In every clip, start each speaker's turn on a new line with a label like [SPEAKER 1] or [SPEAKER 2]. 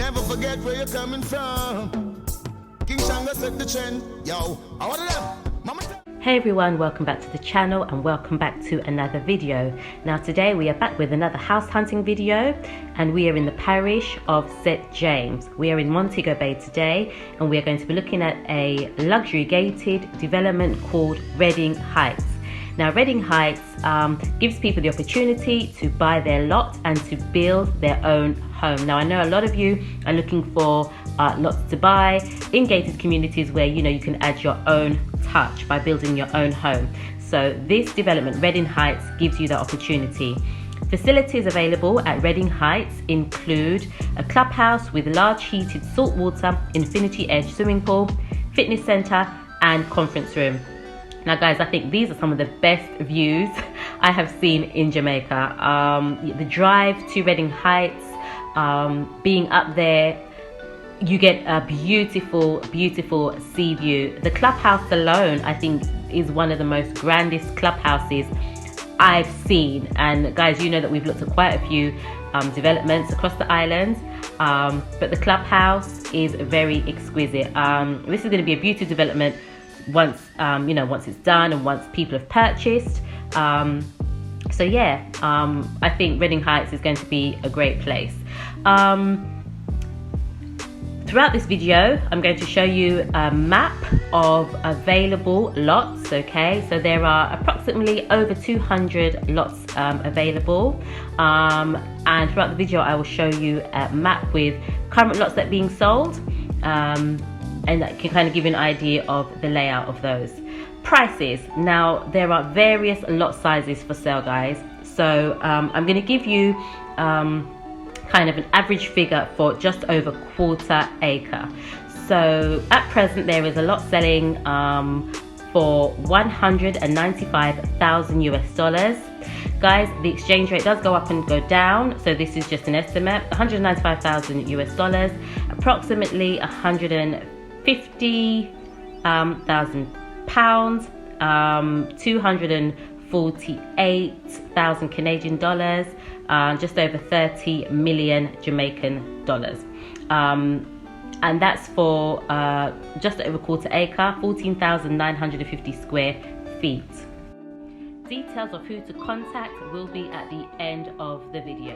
[SPEAKER 1] never forget where you're coming from. King Shango set the trend. Yo, I want them. Mama.
[SPEAKER 2] Hey everyone, welcome back to the channel and welcome back to another video. Now today we are back with another house hunting video and we are in the parish of St. James. We are in Montego Bay today and we are going to be looking at a luxury gated development called Reading Heights. Now Reading Heights gives people the opportunity to buy their lot and to build their own home. Now I know a lot of you are looking for lots to buy in gated communities where you can add your own touch by building your own home. So this development, Reading Heights, gives you the opportunity. Facilities available at Reading Heights include a clubhouse with large heated saltwater infinity edge swimming pool, fitness centre and conference room. Now guys, I think these are some of the best views I have seen in Jamaica. The drive to Reading Heights, being up there, you get a beautiful sea view. The clubhouse alone I think is one of the most grandest clubhouses I've seen, and guys, you know that we've looked at quite a few developments across the island, but the clubhouse is very exquisite. This is going to be a beautiful development once once it's done and once people have purchased. So yeah, I think Reading Heights is going to be a great place. Throughout this video, I'm going to show you a map of available lots, okay? So there are approximately over 200 lots available. And throughout the video, I will show you a map with current lots that are being sold. And that can kind of give you an idea of the layout of those. Prices. Now, there are various lot sizes for sale, guys. So I'm going to give you kind of an average figure for just over quarter acre. So at present there is a lot selling for $195,000 US. Guys, the exchange rate does go up and go down, so this is just an estimate. $195,000 US, approximately 150,000 pounds, 248,000 Canadian dollars, just over 30 million Jamaican dollars. And that's for just over quarter acre, 14,950 square feet. Details of who to contact will be at the end of the video.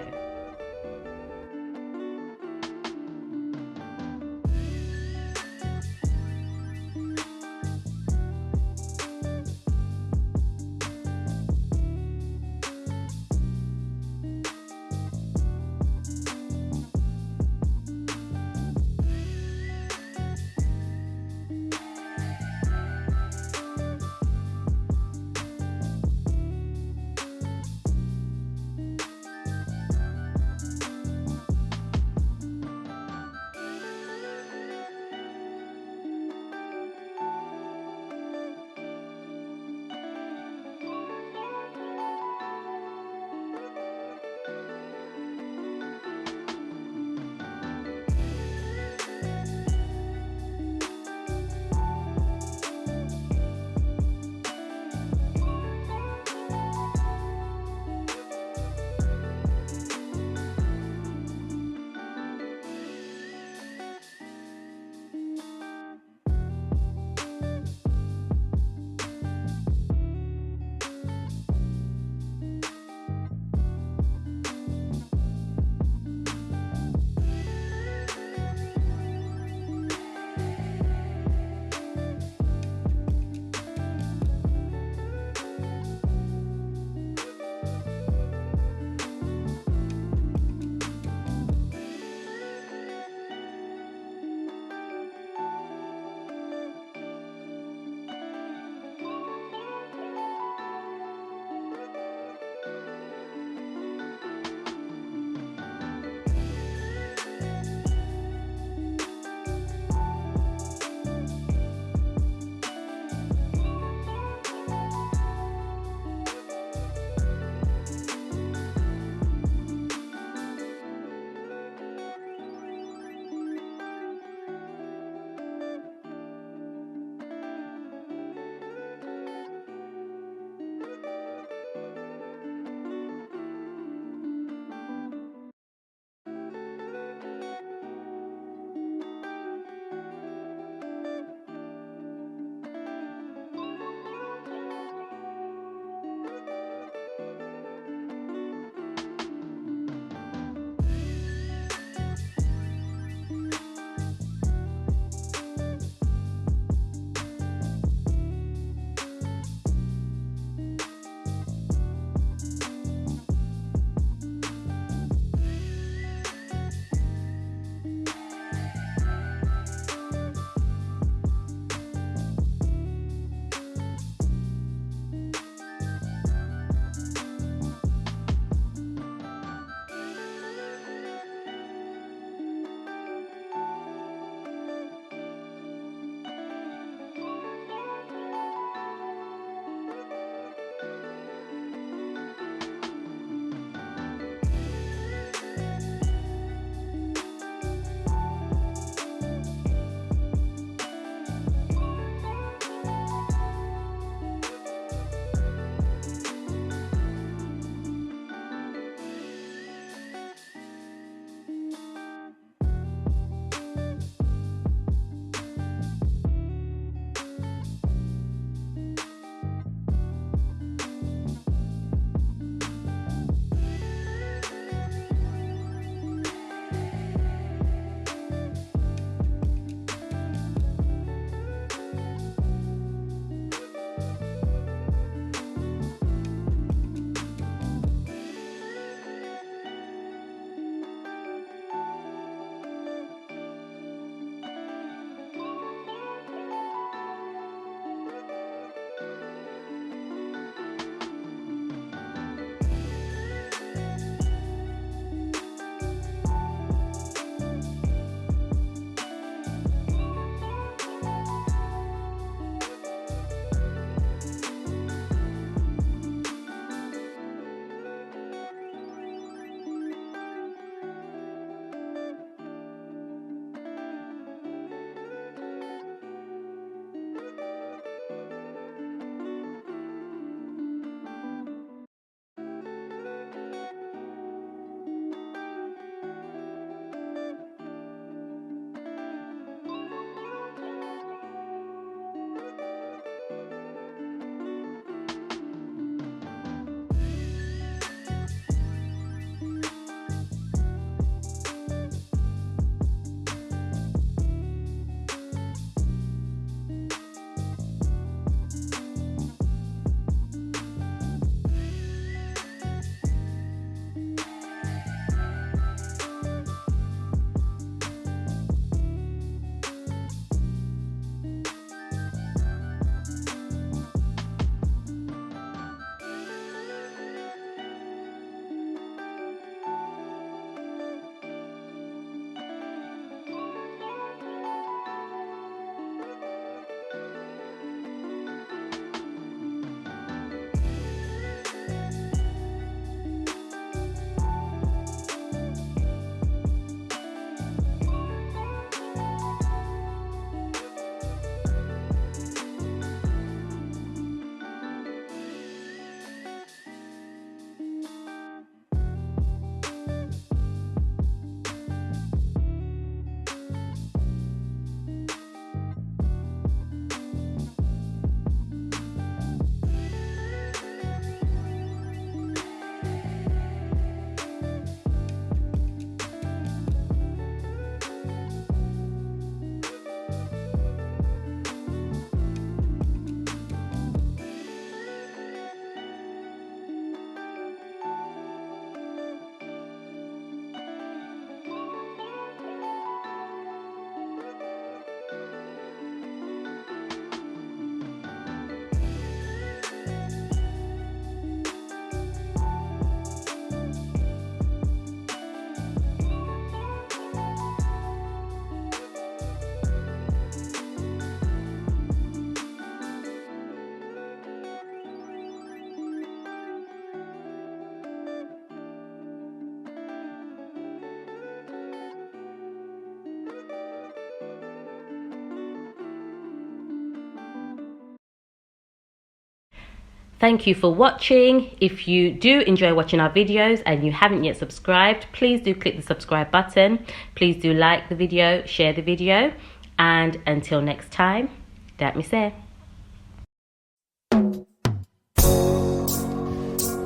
[SPEAKER 2] Thank you for watching. If you do enjoy watching our videos and you haven't yet subscribed, please do click the subscribe button. Please do like the video, share the video, and until next time, dat me say.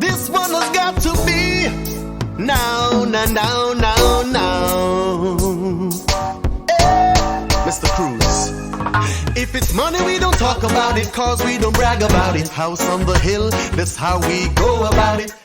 [SPEAKER 1] This one has got to be now. Hey, Mr. Cruz. If it's money, we don't talk about it, cause we don't brag about it. House on the hill, that's how we go about it.